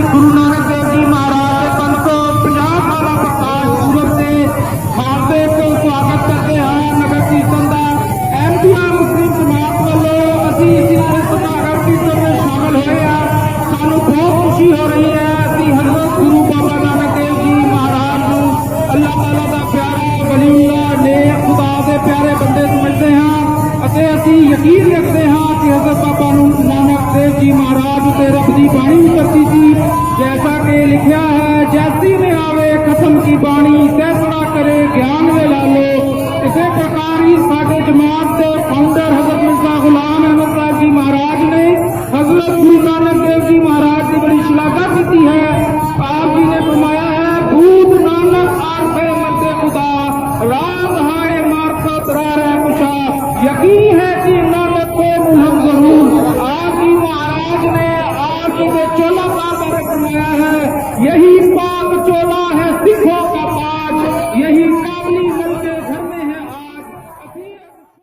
गुरु नानक देव जी महाराज के 550 साल प्रकाश पुरब से हार्दिक स्वागत करते हैं। नगर कीर्तन का एमटीआर मुस्लिम समाज वालों अभी इसी नगर कीर्तन में शामिल हुए हैं। सानू बहुत खुशी हो रही है। अभी हजरत गुरु बाबा नानक देव जी महाराज को अल्लाह ताला का प्यारा वलीउल्लाह नेक खुदा के प्यारे बंदे समझते हैं। असी यकीन रखते हैं कि हजरत बाबा नानक देव जी महाराज से रब की बाणी उतरती थी, जैसा कि लिखा है, जैसी में आवे कसम की बाणी सैसड़ा करे ज्ञान में ला लो। इसी प्रकार ही साडे जमात के फाउंडर हजरत मिर्जा गुलाम अहमद साहब जी महाराज ने हजरत गुरु नानक देव जी महाराज की बड़ी श्लाघा की है। आप जी ने फरमाया है, भूत नानक आरफे मर्दे खुदा राम हाय मार्फत राह कुशा, यकीन है कि नानक को मुहम जरूर। आप जी महाराज ने आप जी के 14 साल बारे फरमाया है, यही